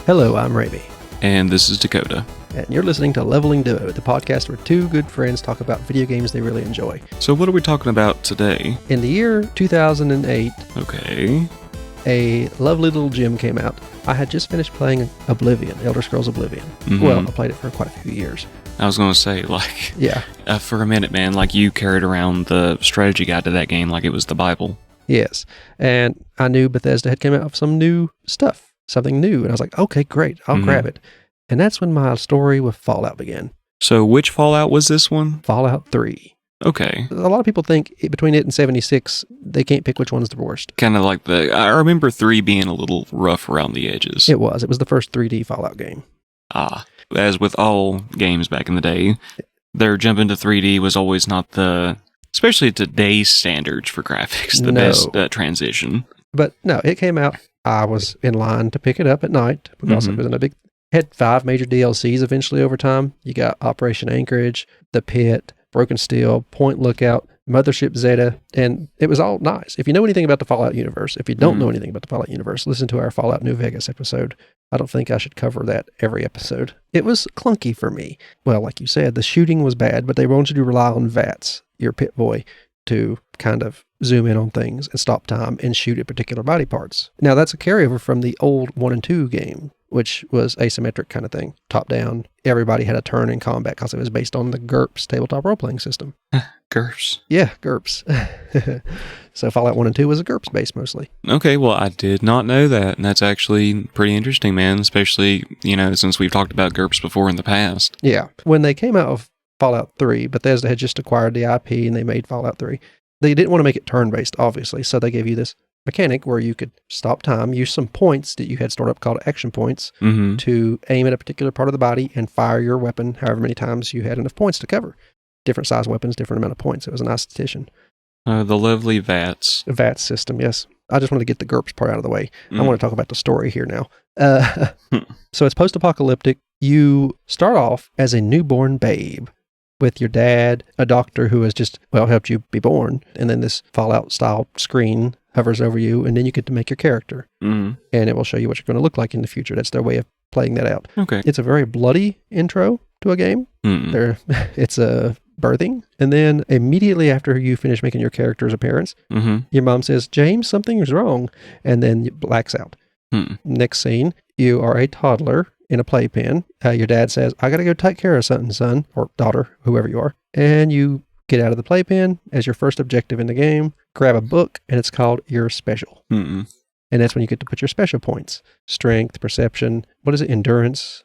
Hello, I'm Ramie. And this is Dakota. And you're listening to Leveling Duo, the podcast where two good friends talk about video games they really enjoy. So what are we talking about today? In the year 2008, Okay. a lovely little gem came out. I had just finished playing Oblivion, Elder Scrolls Oblivion. Mm-hmm. Well, I played it for quite a few years. I was going to say, Yeah. for a minute, man, you carried around the strategy guide to that game like it was the Bible. Yes. And I knew Bethesda had come out with some new stuff, something new. And I was like, okay, great, I'll grab it. And that's when my story with Fallout began. So which Fallout was this one? Fallout 3. Okay. A lot of people think between it and 76, they can't pick which one's the worst. Kind of like I remember 3 being a little rough around the edges. It was the first 3D Fallout game. As with all games back in the day, their jump into 3D was always not especially today's standards for graphics, the best transition. But no, it came out. I was in line to pick it up at night because it was in had 5 major DLCs eventually over time. You got Operation Anchorage, The Pit, Broken Steel, Point Lookout, Mothership Zeta, and it was all nice. If you know anything about the Fallout universe, if you don't know anything about the Fallout universe, listen to our Fallout New Vegas episode. I don't think I should cover that every episode. It was clunky for me. Well, like you said, the shooting was bad, but they wanted you to rely on VATS, your pit boy, to kind of zoom in on things and stop time and shoot at particular body parts. Now, that's a carryover from the old 1 and 2 game, which was asymmetric kind of thing. Top down, everybody had a turn in combat because it was based on the GURPS tabletop role-playing system. GURPS? Yeah, GURPS. So Fallout 1 and 2 was a GURPS base mostly. Okay, well, I did not know that, and that's actually pretty interesting, man, especially, since we've talked about GURPS before in the past. Yeah. When they came out of Fallout 3, Bethesda had just acquired the IP and they made Fallout 3. They didn't want to make it turn-based, obviously, so they gave you this mechanic where you could stop time, use some points that you had stored up called action points to aim at a particular part of the body and fire your weapon however many times you had enough points to cover. Different size weapons, different amount of points. It was a nice addition. The lovely VATS. VATS system, yes. I just want to get the GURPS part out of the way. I want to talk about the story here now. So it's post-apocalyptic. You start off as a newborn babe with your dad, a doctor who has just, helped you be born. And then this Fallout-style screen hovers over you, and then you get to make your character. And it will show you what you're going to look like in the future. That's their way of playing that out. Okay. It's a very bloody intro to a game. It's a birthing. And then immediately after you finish making your character's appearance, your mom says, James, something is wrong. And then it blacks out. Next scene, you are a toddler in a playpen. Your dad says, I got to go take care of something, son, or daughter, whoever you are. And you get out of the playpen as your first objective in the game, grab a book, and it's called Your Special. And that's when you get to put your special points. Strength, perception, what is it? Endurance?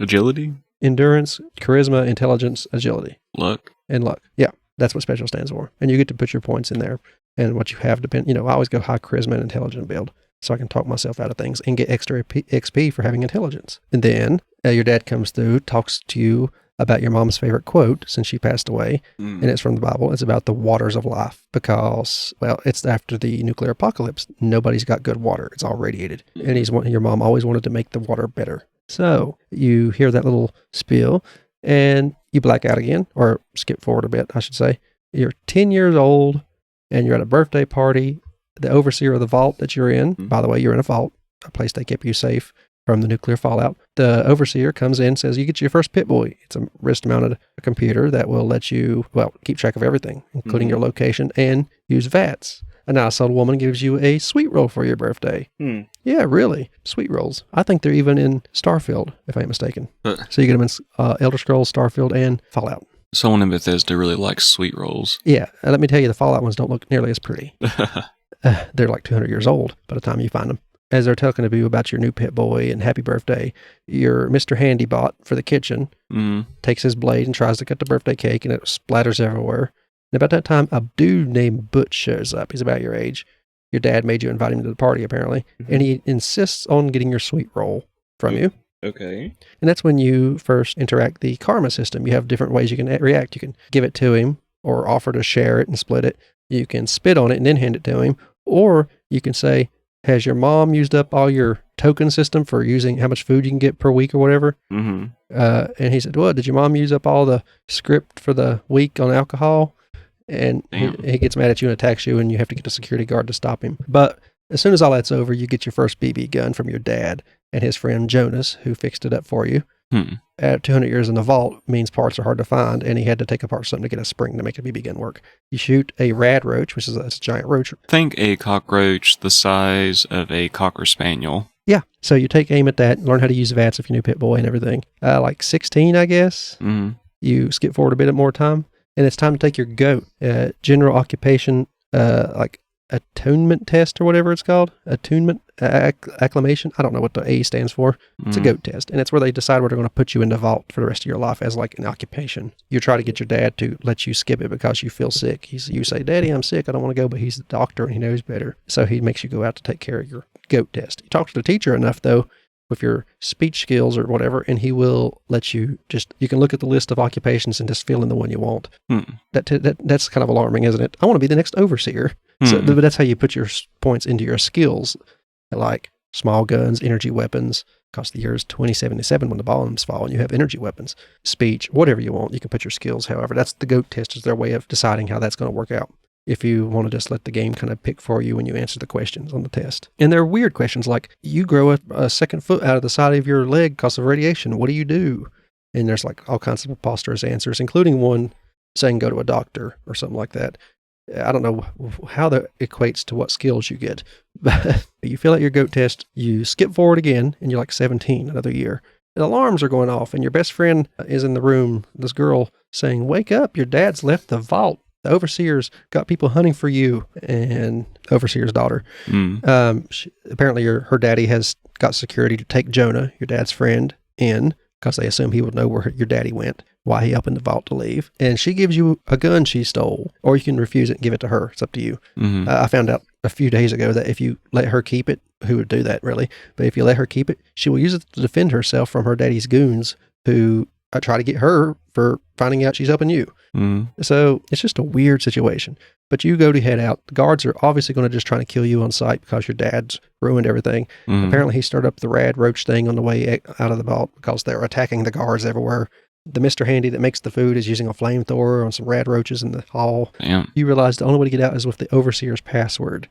Agility? Endurance, charisma, intelligence, agility. Luck. And luck. Yeah, that's what special stands for. And you get to put your points in there. And what you have I always go high charisma and intelligent build so I can talk myself out of things and get extra XP for having intelligence. And then your dad comes through, talks to you about your mom's favorite quote since she passed away. And it's from the Bible. It's about the waters of life because, it's after the nuclear apocalypse. Nobody's got good water. It's all radiated. And your mom always wanted to make the water better. So you hear that little spiel and you black out again, or skip forward a bit, I should say. You're 10 years old and you're at a birthday party. The overseer of the vault that you're in, by the way, you're in a vault, a place they kept you safe from the nuclear fallout. The overseer comes in and says, you get your first pit boy. It's a wrist-mounted computer that will let you, keep track of everything, including your location, and use VATS. A nice old woman gives you a sweet roll for your birthday. Yeah, really. Sweet rolls. I think they're even in Starfield, if I ain't mistaken. So you get them in Elder Scrolls, Starfield, and Fallout. Someone in Bethesda really likes sweet rolls. Yeah, and let me tell you, the Fallout ones don't look nearly as pretty. They're like 200 years old by the time you find them. As they're talking to you about your new pit boy and happy birthday, your Mr. Handybot for the kitchen takes his blade and tries to cut the birthday cake, and it splatters everywhere. And about that time, a dude named Butch shows up. He's about your age. Your dad made you invite him to the party, apparently. And he insists on getting your sweet roll from you. Okay. And that's when you first interact the karma system. You have different ways you can react. You can give it to him or offer to share it and split it. You can spit on it and then hand it to him. Or you can say, has your mom used up all your token system for using how much food you can get per week or whatever? And he said, did your mom use up all the script for the week on alcohol? And he gets mad at you and attacks you, and you have to get a security guard to stop him. But as soon as all that's over, you get your first BB gun from your dad, and his friend Jonas, who fixed it up for you. Hmm. At 200 years in the vault means parts are hard to find, and he had to take apart something to get a spring to make it begin work. You shoot a rad roach, which is a giant roach. Think a cockroach the size of a Cocker Spaniel. Yeah, so you take aim at that, learn how to use VATS if you're new pit boy and everything. Like 16, I guess. Mm-hmm. You skip forward a bit more time, and it's time to take your goat. General occupation, like attunement test or whatever it's called. Attunement, acclimation. I don't know what the A stands for. It's a goat test, and it's where they decide where they're going to put you in the vault for the rest of your life as like an occupation. You try to get your dad to let you skip it because you feel sick. You say, Daddy, I'm sick. I don't want to go, but he's the doctor and he knows better. So he makes you go out to take care of your goat test. You talk to the teacher enough, though, with your speech skills or whatever, and he will let you you can look at the list of occupations and just fill in the one you want. That's kind of alarming, isn't it? I want to be the next overseer. So, but that's how you put your points into your skills, like small guns, energy weapons, because the year is 2077 when the bombs fall and you have energy weapons, speech, whatever you want. You can put your skills, however. That's the GOAT test, is their way of deciding how that's going to work out. If you want to just let the game kind of pick for you when you answer the questions on the test. And they're weird questions like, you grow a second foot out of the side of your leg because of radiation. What do you do? And there's like all kinds of preposterous answers, including one saying go to a doctor or something like that. I don't know how that equates to what skills you get. But you fill out your GOAT test, you skip forward again, and you're like 17, another year. And alarms are going off, and your best friend is in the room, this girl saying, wake up, your dad's left the vault. The overseer's got people hunting for you, and overseer's daughter. Apparently her daddy has got security to take Jonah, your dad's friend, in, because they assume he would know where your daddy went, why he opened the vault to leave. And she gives you a gun she stole, or you can refuse it and give it to her. It's up to you. I found out a few days ago that if you let her keep it, who would do that really? But if you let her keep it, she will use it to defend herself from her daddy's goons who try to get her for finding out she's helping you. So it's just a weird situation. But you go to head out. The guards are obviously going to just try to kill you on sight because your dad's ruined everything. Apparently he started up the rad roach thing on the way out of the vault because they're attacking the guards everywhere. The Mr. Handy that makes the food is using a flamethrower on some rad roaches in the hall. Damn. You realize the only way to get out is with the overseer's password.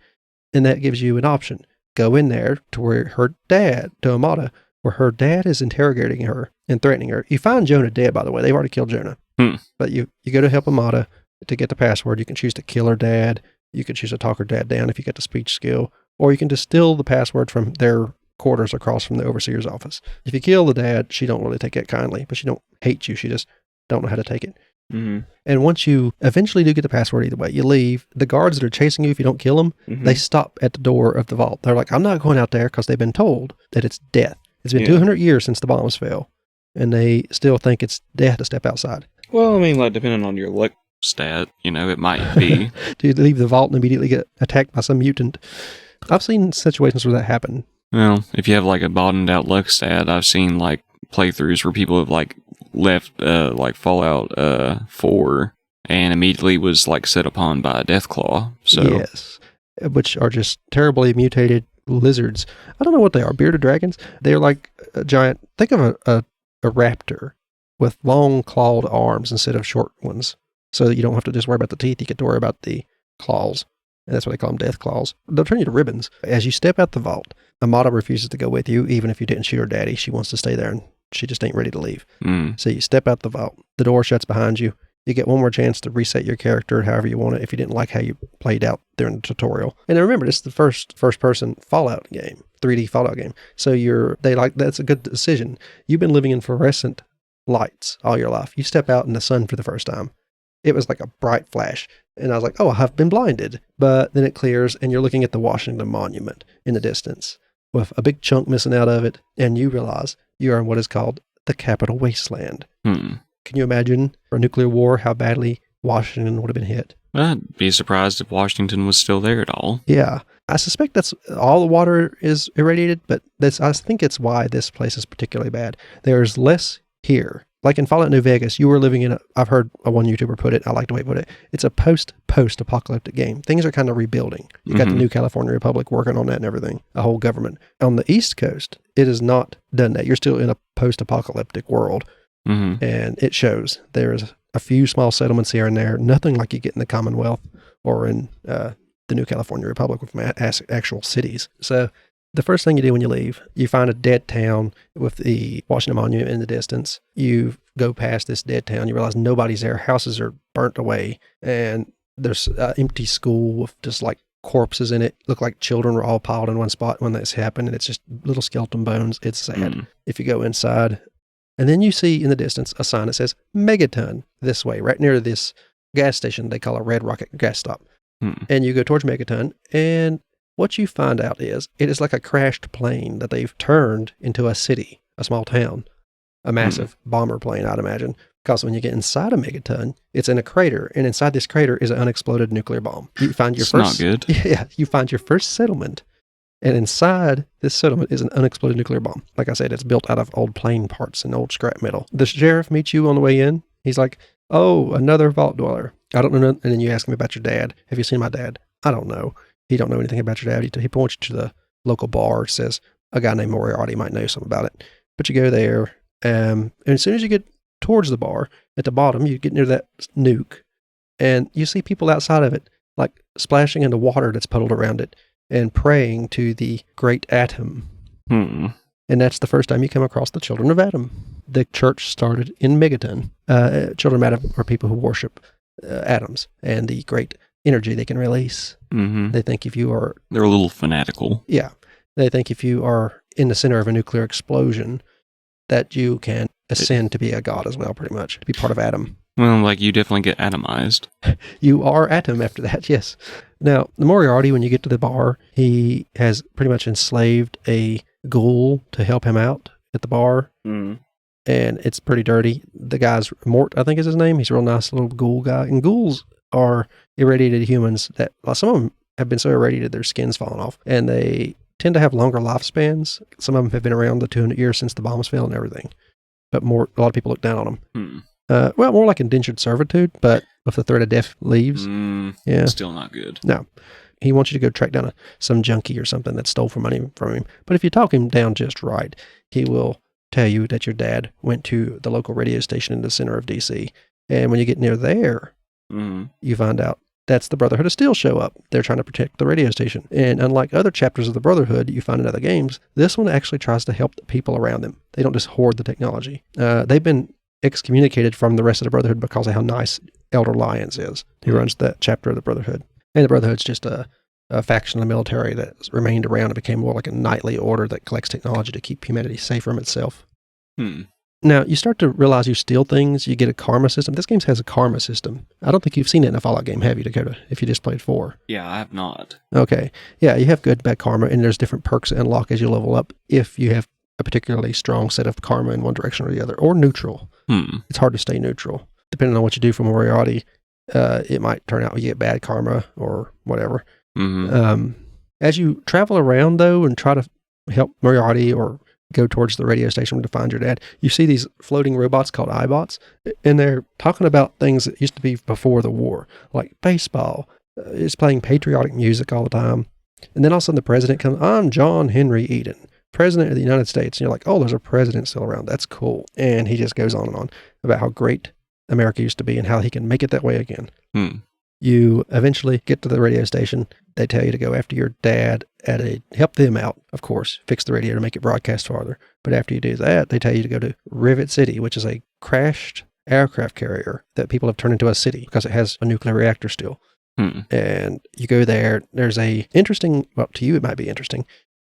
And that gives you an option. Go in there to where her dad, to Amada, where her dad is interrogating her and threatening her. You find Jonah dead, by the way. They've already killed Jonah. But you go to help Amada to get the password. You can choose to kill her dad. You can choose to talk her dad down if you get the speech skill. Or you can distill the password from their quarters across from the overseer's office. If you kill the dad, she don't really take it kindly, but she don't hate you. She just don't know how to take it. And once you eventually do get the password, either way, you leave. The guards that are chasing you, if you don't kill them, they stop at the door of the vault. They're like, I'm not going out there, because they've been told that it's death. It's been 200 years since the bombs fell, and they still think it's death to step outside. Well, I mean, like, depending on your luck stat, it might be. Do you leave the vault and immediately get attacked by some mutant? I've seen situations where that happened. Well, if you have like a bottomed out luck stat, I've seen like playthroughs where people have like left like Fallout 4 and immediately was like set upon by a deathclaw. So yes, which are just terribly mutated lizards. I don't know what they are. Bearded dragons. They're like a giant. Think of a raptor with long clawed arms instead of short ones, so that you don't have to just worry about the teeth. You get to worry about the claws. And that's why they call them death claws. They'll turn you to ribbons. As you step out the vault, Amada refuses to go with you, even if you didn't shoot her daddy. She wants to stay there, and she just ain't ready to leave. So you step out the vault. The door shuts behind you. You get one more chance to reset your character however you want it if you didn't like how you played out during the tutorial. And remember, this is the first-person Fallout game, 3D Fallout game. So that's a good decision. You've been living in fluorescent lights all your life. You step out in the sun for the first time. It was like a bright flash. And I was like, oh, I've been blinded. But then it clears, and you're looking at the Washington Monument in the distance with a big chunk missing out of it. And you realize you are in what is called the Capital Wasteland. Can you imagine for a nuclear war how badly Washington would have been hit? I'd be surprised if Washington was still there at all. Yeah. I suspect that's all the water is irradiated, but I think it's why this place is particularly bad. There's less here. Like in Fallout New Vegas, you were living in I've heard one YouTuber put it, I like the way he put it, it's a post-apocalyptic game. Things are kind of rebuilding. You got the new California Republic working on that and everything, a whole government. On the East Coast, it has not done that. You're still in a post-apocalyptic world, and it shows. There's a few small settlements here and there, nothing like you get in the Commonwealth or in the new California Republic with actual cities. So The first thing you do when you leave, you find a dead town with the Washington Monument in the distance. You go past this dead town. You realize nobody's there. Houses are burnt away. And there's an empty school with just like corpses in it. Look like children were all piled in one spot when this happened. And it's just little skeleton bones. It's sad. If you go inside. And then you see in the distance a sign that says Megaton this way, right near this gas station they call a Red Rocket gas stop. And you go towards Megaton, and what you find out is it is like a crashed plane that they've turned into a city, a small town, a massive bomber plane, I'd imagine. Because when you get inside a Megaton, it's in a crater, and inside this crater is an unexploded nuclear bomb. You find your not good. Yeah, you find your first settlement, and inside this settlement is an unexploded nuclear bomb. Like I said, it's built out of old plane parts and old scrap metal. The sheriff meets you on the way in. He's like, "Oh, another vault dweller. I don't know." And then you ask him about your dad. "Have you seen my dad?" "I don't know." He don't know anything about your dad. He points you to the local bar, says a guy named Moriarty might know something about it. But you go there, and as soon as you get towards the bar, at the bottom, you get near that nuke, and you see people outside of it, like splashing into water that's puddled around it, and praying to the great Atom. And that's the first time you come across the Children of Atom. The church started in Megaton. Children of Atom are people who worship atoms and the great energy they can release. They think if you are... They're a little fanatical. Yeah. They think if you are in the center of a nuclear explosion, that you can ascend to be a god as well, pretty much, to be part of Atom. Well, like, you definitely get atomized. You are Atom after that, yes. Now, the Moriarty, when you get to the bar, he has pretty much enslaved a ghoul to help him out at the bar. And it's pretty dirty. The guy's Mort, I think is his name. He's a real nice little ghoul guy. And ghouls are irradiated humans that, well, some of them have been so irradiated their skin's falling off. And they tend to have longer lifespans. Some of them have been around the 200 years since the bombs fell and everything. But a lot of people look down on them. Well, more like indentured servitude, but with the threat of death leaves. Yeah. Still not good. No. He wants you to go track down some junkie or something that stole money from him. But if you talk him down just right, he will tell you that your dad went to the local radio station in the center of D.C. And when you get near there, you find out that's the Brotherhood of Steel show up. They're trying to protect the radio station. And unlike other chapters of the Brotherhood you find in other games, this one actually tries to help the people around them. They don't just hoard the technology. They've been excommunicated from the rest of the Brotherhood because of how nice Elder Lyons is, who runs that chapter of the Brotherhood. And the Brotherhood's just a faction of the military that remained around and became more like a knightly order that collects technology to keep humanity safe from itself. Now, you start to realize you steal things, you get a karma system. This game has a karma system. I don't think you've seen it in a Fallout game, have you, Dakota, if you just played 4? Yeah, I have not. Okay. Yeah, you have good, bad karma, and there's different perks that unlock as you level up if you have a particularly strong set of karma in one direction or the other, or neutral. It's hard to stay neutral. Depending on what you do for Moriarty, it might turn out you get bad karma or whatever. As you travel around, though, and try to help Moriarty or go towards the radio station to find your dad, you see these floating robots called iBots, and they're talking about things that used to be before the war, like baseball. It's playing patriotic music all the time. And then all of a sudden the president comes, "I'm John Henry Eden, President of the United States." And you're like, "Oh, there's a president still around. That's cool." And he just goes on and on about how great America used to be and how he can make it that way again. You eventually get to the radio station. They tell you to go after your dad help them out, of course, fix the radio to make it broadcast farther. But after you do that, they tell you to go to Rivet City, which is a crashed aircraft carrier that people have turned into a city because it has a nuclear reactor still. And you go there. There's a interesting, well, to you it might be interesting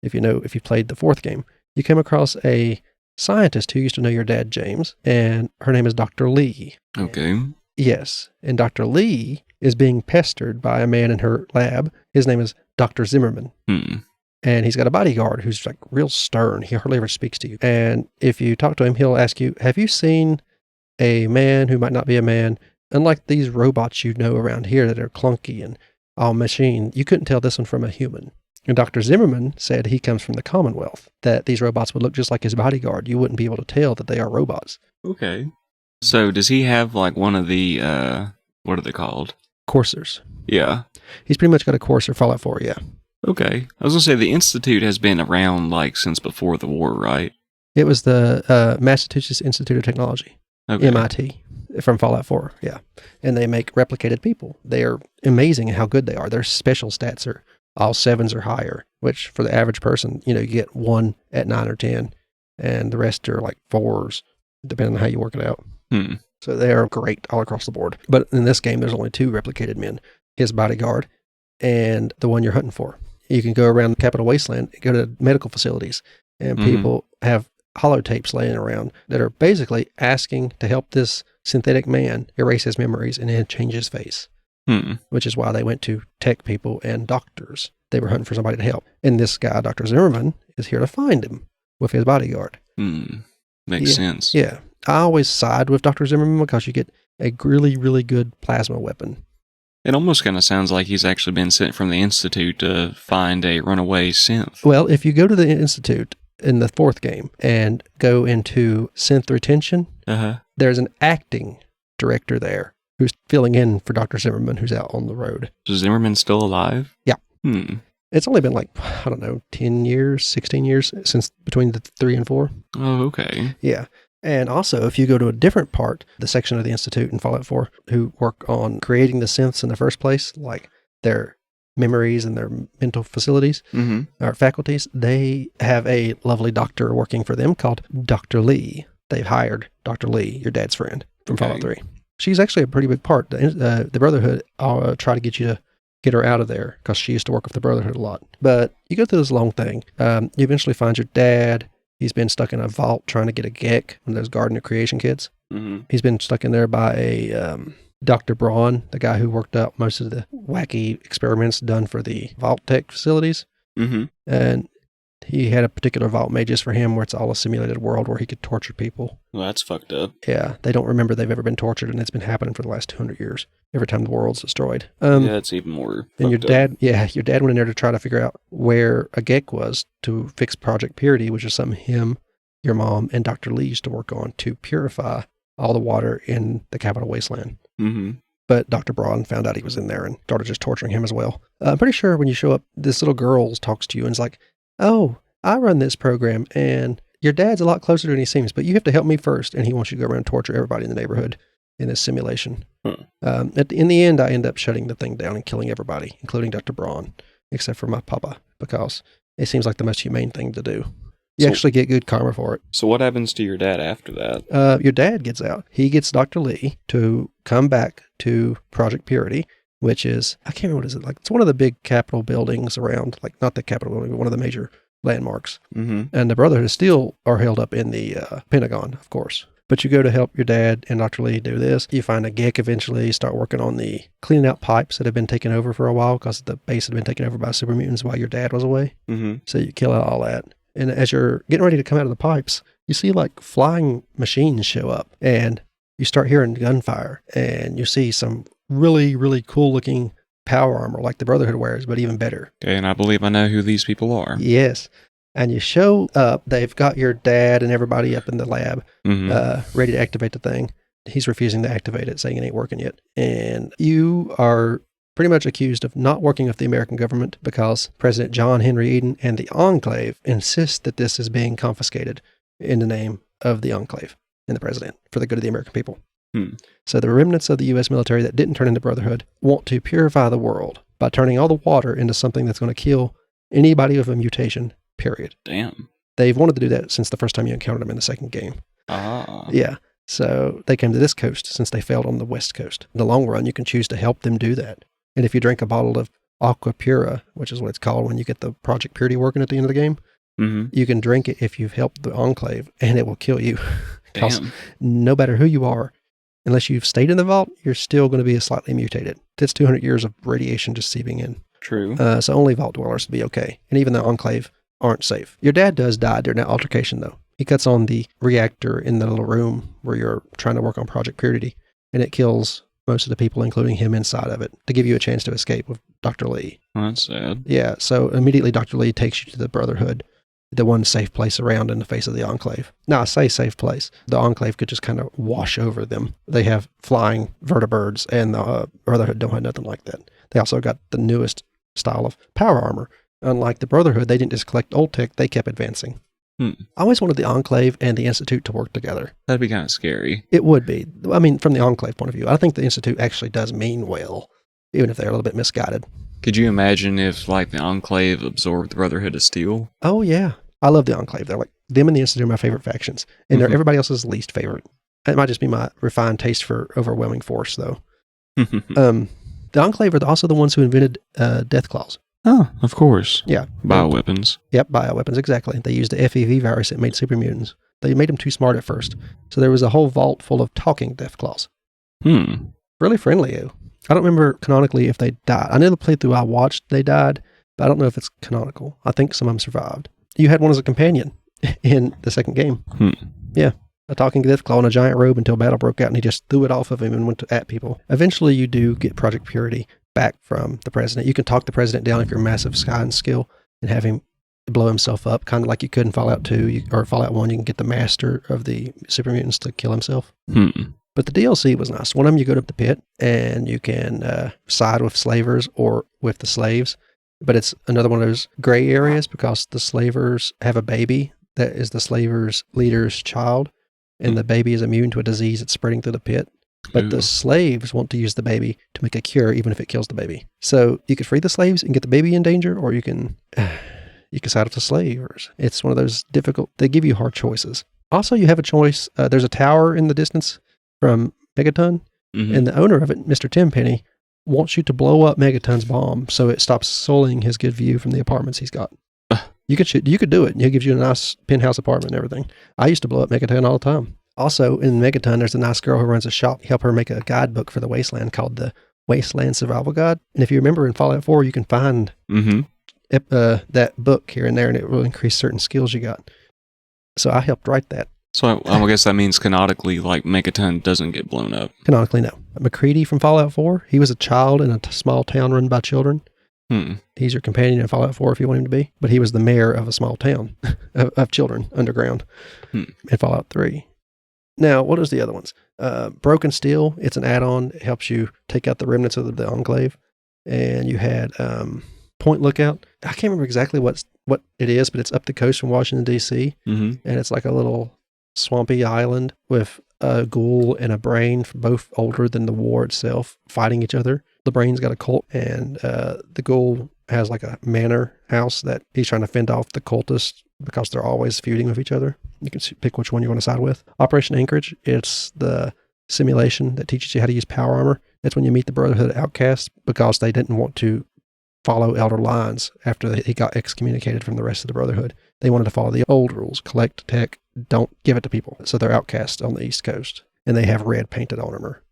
if you played the 4th game. You come across a scientist who used to know your dad, James, and her name is Dr. Lee. Okay. Yes, and Dr. Lee is being pestered by a man in her lab. His name is Dr. Zimmerman. And he's got a bodyguard who's like real stern. He hardly ever speaks to you. And if you talk to him, he'll ask you, "Have you seen a man who might not be a man? Unlike these robots you know around here that are clunky and all machine, you couldn't tell this one from a human." And Dr. Zimmerman said he comes from the Commonwealth, that these robots would look just like his bodyguard. You wouldn't be able to tell that they are robots. Okay. So does he have like one of the, what are they called? Coursers. Yeah. He's pretty much got a Courser Fallout 4, yeah. Okay. I was going to say the Institute has been around like since before the war, right? It was the Massachusetts Institute of Technology, MIT, from Fallout 4, yeah. And they make replicated people. They are amazing at how good they are. Their special stats are all 7s or higher, which for the average person, you get 1 at 9 or 10, and the rest are like 4s, depending on how you work it out. So they are great all across the board. But in this game, there's only 2 replicated men, his bodyguard and the one you're hunting for. You can go around Capital Wasteland, go to medical facilities, and people have holotapes laying around that are basically asking to help this synthetic man erase his memories and then change his face, which is why they went to tech people and doctors. They were hunting for somebody to help. And this guy, Dr. Zimmerman, is here to find him with his bodyguard. Makes sense. Yeah. I always side with Dr. Zimmerman because you get a really, really good plasma weapon. It almost kind of sounds like he's actually been sent from the Institute to find a runaway synth. Well, if you go to the Institute in the 4th game and go into synth retention, there's an acting director there who's filling in for Dr. Zimmerman, who's out on the road. Is Zimmerman still alive? Yeah. It's only been 10 years, 16 years since between the 3 and 4. Oh, okay. Yeah. And also, if you go to a different part, the section of the Institute in Fallout 4, who work on creating the synths in the first place, like their memories and their mental facilities or faculties, they have a lovely doctor working for them called Dr. Lee. They've hired Dr. Lee, your dad's friend, from Fallout 3. She's actually a pretty big part. The Brotherhood, I'll try to get you to get her out of there because she used to work with the Brotherhood a lot. But you go through this long thing. You eventually find your dad. He's been stuck in a vault trying to get a Gek, one of those Garden of Creation kids. He's been stuck in there by a Dr. Braun, the guy who worked out most of the wacky experiments done for the vault tech facilities. And he had a particular vault made just for him where it's all a simulated world where he could torture people. Well, that's fucked up. Yeah, they don't remember they've ever been tortured, and it's been happening for the last 200 years, every time the world's destroyed. Yeah, it's even more And your dad went in there to try to figure out where a Gek was to fix Project Purity, which is something him, your mom, and Dr. Lee used to work on to purify all the water in the Capital Wasteland. But Dr. Braun found out he was in there and started just torturing him as well. I'm pretty sure when you show up, this little girl talks to you and is like, "Oh, I run this program, and your dad's a lot closer than he seems, but you have to help me first." And he wants you to go around and torture everybody in the neighborhood in this simulation. In the end, I end up shutting the thing down and killing everybody, including Dr. Braun, except for my papa, because it seems like the most humane thing to do. You actually get good karma for it. So what happens to your dad after that? Your dad gets out. He gets Dr. Lee to come back to Project Purity, which is, I can't remember what is it like. It's one of the big Capitol buildings around, like not the Capitol building, but one of the major landmarks. And the Brotherhood still are held up in the Pentagon, of course. But you go to help your dad and Dr. Lee do this. You find a Gek eventually, start working on the cleaning out pipes that have been taken over for a while because the base had been taken over by super mutants while your dad was away. So you kill out all that. And as you're getting ready to come out of the pipes, you see like flying machines show up and you start hearing gunfire and you see some really, really cool looking power armor like the Brotherhood wears, but even better. Okay, and I believe I know who these people are. Yes. And you show up, they've got your dad and everybody up in the lab ready to activate the thing. He's refusing to activate it, saying it ain't working yet. And you are pretty much accused of not working with the American government because President John Henry Eden and the Enclave insist that this is being confiscated in the name of the Enclave and the president for the good of the American people. So the remnants of the U.S. military that didn't turn into Brotherhood want to purify the world by turning all the water into something that's going to kill anybody with a mutation, period. Damn. They've wanted to do that since the first time you encountered them in the second game. Yeah. So they came to this coast since they failed on the west coast. In the long run, you can choose to help them do that. And if you drink a bottle of Aqua Pura, which is what it's called when you get the Project Purity working at the end of the game, you can drink it if you've helped the Enclave, and it will kill you. Damn. No matter who you are, unless you've stayed in the vault, you're still going to be slightly mutated. That's 200 years of radiation just seeping in. True. So only vault dwellers will be okay. And even the Enclave aren't safe. Your dad does die during that altercation, though. He cuts on the reactor in the little room where you're trying to work on Project Purity, and it kills most of the people, including him, inside of it, to give you a chance to escape with Dr. Lee. Oh, that's sad. Yeah, so immediately Dr. Lee takes you to the Brotherhood, the one safe place around in the face of the Enclave. Now, I say safe place. The Enclave could just kind of wash over them. They have flying vertibirds, and the Brotherhood don't have nothing like that. They also got the newest style of power armor. Unlike the Brotherhood, they didn't just collect old tech, they kept advancing. I always wanted the Enclave and the Institute to work together. That'd be kind of scary. It would be. I mean, from the Enclave point of view, I think the Institute actually does mean well, even if they're a little bit misguided. Could you imagine if, like, the Enclave absorbed the Brotherhood of Steel? Oh, yeah. I love the Enclave. They're like, them and the Institute are my favorite factions. And they're everybody else's least favorite. It might just be my refined taste for overwhelming force, though. The Enclave are also the ones who invented death claws. Oh, of course. Yeah. Bioweapons. Yep, bioweapons, exactly. They used the FEV virus that made super mutants. They made them too smart at first. So there was a whole vault full of talking death claws. Really friendly, though. I don't remember canonically if they died. I know the playthrough I watched, they died, but I don't know if it's canonical. I think some of them survived. You had one as a companion in the second game. Yeah. A talking death claw in a giant robe until battle broke out, and he just threw it off of him and went at people. Eventually, you do get Project Purity back from the president. You can talk the president down if you're massive sky and skill and have him blow himself up, kind of like you could in Fallout 2 or Fallout 1. You can get the master of the super mutants to kill himself. But the DLC was nice. One of them, you go to the pit and you can side with slavers or with the slaves. But it's another one of those gray areas because the slavers have a baby that is the slavers' leader's child. And the baby is immune to a disease that's spreading through the pit. But the slaves want to use the baby to make a cure, even if it kills the baby. So you could free the slaves and get the baby in danger, or you can side with the slavers. It's one of those difficult, they give you hard choices. Also, you have a choice. There's a tower in the distance from Megaton, and the owner of it, Mr. Tenpenny, wants you to blow up Megaton's bomb so it stops sullying his good view from the apartments he's got. You could do it. He gives you a nice penthouse apartment and everything. I used to blow up Megaton all the time. Also, in Megaton, there's a nice girl who runs a shop. Help her make a guidebook for the Wasteland called the Wasteland Survival Guide. And if you remember in Fallout 4, you can find that book here and there, and it will increase certain skills you got. So I helped write that. So I guess that means canonically, like, Megaton doesn't get blown up. Canonically, no. McCready from Fallout 4, he was a child in a small town run by children. He's your companion in Fallout 4 if you want him to be. But he was the mayor of a small town of children underground in Fallout 3. Now, what is the other ones? Broken Steel, it's an add-on. It helps you take out the remnants of the Enclave. And you had Point Lookout. I can't remember exactly what it is, but it's up the coast from Washington, D.C. And it's like a little swampy island with a ghoul and a brain, both older than the war itself, fighting each other. The brain's got a cult, and the ghoul has like a manor house that he's trying to fend off the cultists because they're always feuding with each other. You can pick which one you want to side with. Operation Anchorage, it's the simulation that teaches you how to use power armor. That's when you meet the Brotherhood outcasts because they didn't want to follow Elder Lines after he got excommunicated from the rest of the Brotherhood. They wanted to follow the old rules: collect tech, don't give it to people. So they're outcasts on the East Coast, and they have red painted on armor.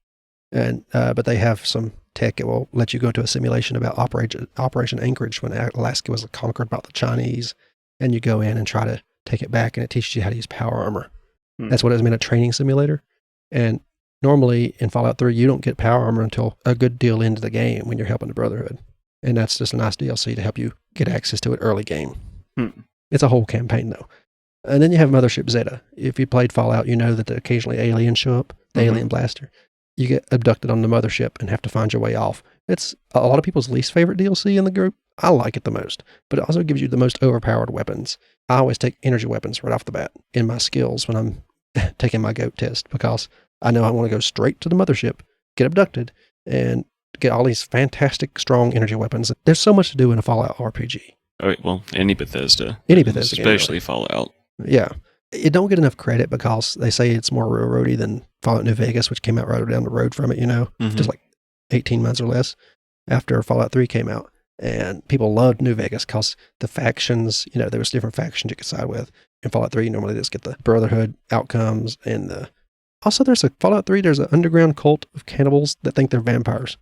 And but they have some tech that will let you go to a simulation about Operation Anchorage when Alaska was conquered by the Chinese, and you go in and try to take it back, and it teaches you how to use power armor. That's what it meant, a training simulator. And normally in Fallout 3, you don't get power armor until a good deal into the game when you're helping the Brotherhood. And that's just a nice DLC to help you get access to it early game. It's a whole campaign, though. And then you have Mothership Zeta. If you played Fallout, you know that occasionally aliens show up, the alien blaster. You get abducted on the mothership and have to find your way off. It's a lot of people's least favorite DLC in the group. I like it the most, but it also gives you the most overpowered weapons. I always take energy weapons right off the bat in my skills when I'm taking my GOAT test because I know I want to go straight to the mothership, get abducted, and get all these fantastic, strong energy weapons. There's so much to do in a Fallout RPG. Oh, well, any Bethesda. Especially game, really. Fallout. Yeah. It don't get enough credit because they say it's more railroady than Fallout New Vegas, which came out right down the road from it, just like 18 months or less after Fallout 3 came out. And people loved New Vegas because the factions, there was different factions you could side with. In Fallout 3, you normally just get the Brotherhood outcomes. And also there's Fallout 3, there's an underground cult of cannibals that think they're vampires.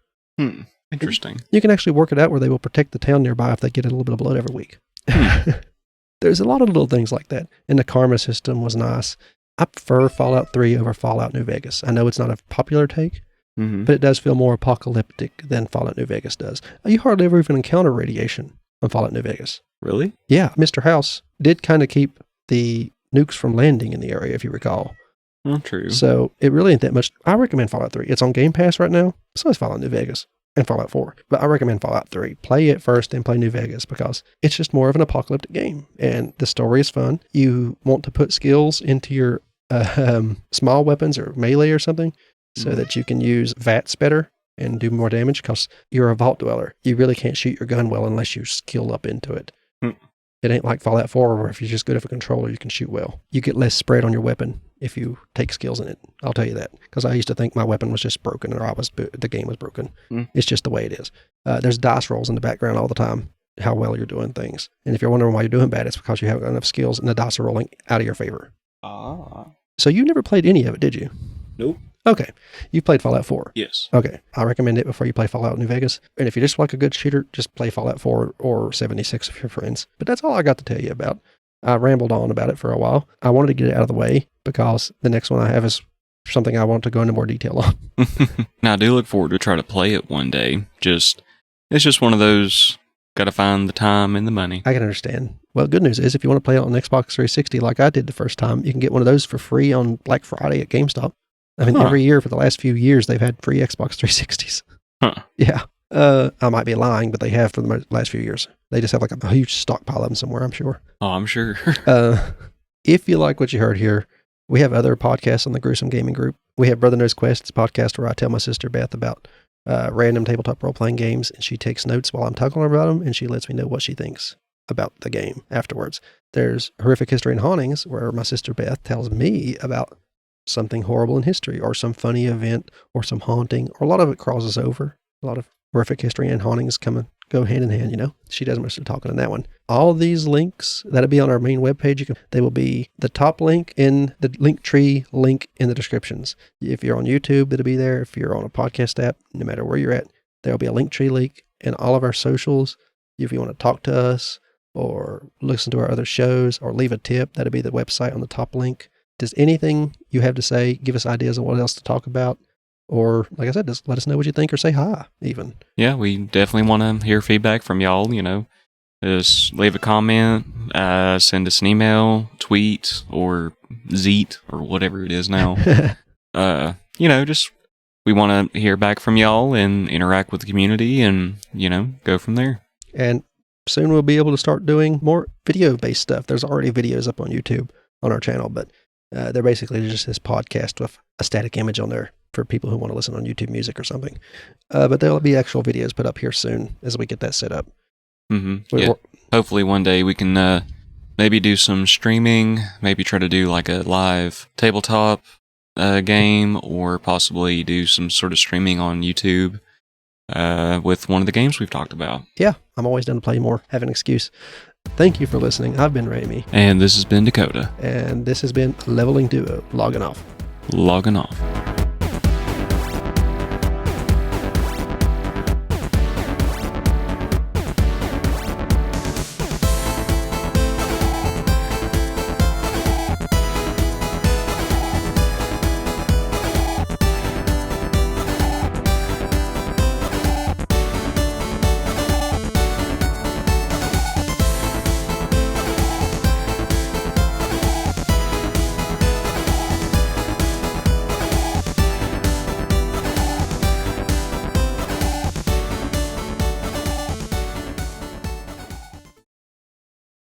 Interesting. You can actually work it out where they will protect the town nearby if they get a little bit of blood every week. There's a lot of little things like that. And the karma system was nice. I prefer Fallout 3 over Fallout New Vegas. I know it's not a popular take, but it does feel more apocalyptic than Fallout New Vegas does. You hardly ever even encounter radiation on Fallout New Vegas. Really? Yeah. Mr. House did kind of keep the nukes from landing in the area, if you recall. Well, true. So it really ain't that much. I recommend Fallout 3. It's on Game Pass right now. So is Fallout New Vegas and Fallout 4. But I recommend Fallout 3. Play it first, then play New Vegas because it's just more of an apocalyptic game. And the story is fun. You want to put skills into your small weapons or melee or something so that you can use VATS better. and do more damage because you're a vault dweller. You really can't shoot your gun well unless you skill up into it. It ain't like Fallout 4 where if you're just good at a controller, you can shoot well. You get less spread on your weapon if you take skills in it. I'll tell you that. Because I used to think my weapon was just broken or the game was broken. It's just the way it is. There's dice rolls in the background all the time, how well you're doing things. And if you're wondering why you're doing bad, it's because you haven't got enough skills and the dice are rolling out of your favor. So you never played any of it, did you? Nope. Okay. You played Fallout 4? Yes. Okay. I recommend it before you play Fallout New Vegas. And if you just like a good shooter, just play Fallout 4 or 76 with your friends. But that's all I got to tell you about. I rambled on about it for a while. I wanted to get it out of the way because the next one I have is something I want to go into more detail on. Now, I do look forward to try to play it one day. It's just one of those, got to find the time and the money. I can understand. Well, good news is if you want to play it on Xbox 360 like I did the first time, you can get one of those for free on Black Friday at GameStop. I mean, every year for the last few years, they've had free Xbox 360s. Yeah. I might be lying, but they have for the last few years. They just have like a huge stockpile of them somewhere, I'm sure. Oh, I'm sure. If you like what you heard here, we have other podcasts on the Gruesome Gaming Group. We have Brother Knows Quest, it's a podcast where I tell my sister Beth about random tabletop role-playing games, and she takes notes while I'm talking about them, and she lets me know what she thinks about the game afterwards. There's Horrific History and Hauntings, where my sister Beth tells me about something horrible in history or some funny event or some haunting, or a lot of it crosses over. A lot of horrific history and hauntings go hand in hand, you know. She does most of the talking in that one. All these links, that'll be on our main webpage. They will be the top link in the Linktree link in the descriptions. If you're on YouTube, it'll be there. If you're on a podcast app, no matter where you're at, there'll be a Linktree link in all of our socials. If you want to talk to us or listen to our other shows or leave a tip, that'll be the website on the top link. Does anything you have to say, give us ideas of what else to talk about? Or, like I said, just let us know what you think or say hi, even. Yeah, we definitely want to hear feedback from y'all, you know. Just leave a comment, send us an email, tweet, or Zeet, or whatever it is now. You know, just we want to hear back from y'all and interact with the community and, you know, go from there. And soon we'll be able to start doing more video-based stuff. There's already videos up on YouTube on our channel, but they're basically just this podcast with a static image on there for people who want to listen on YouTube Music or something. But there'll be actual videos put up here soon as we get that set up. Yeah. Hopefully one day we can maybe do some streaming, maybe try to do like a live tabletop game, or possibly do some sort of streaming on YouTube with one of the games we've talked about. Yeah, I'm always down to play more. Have an excuse. Thank you for listening. I've been Ramie. And this has been Dakota. And this has been Leveling Duo. Logging off. Logging off.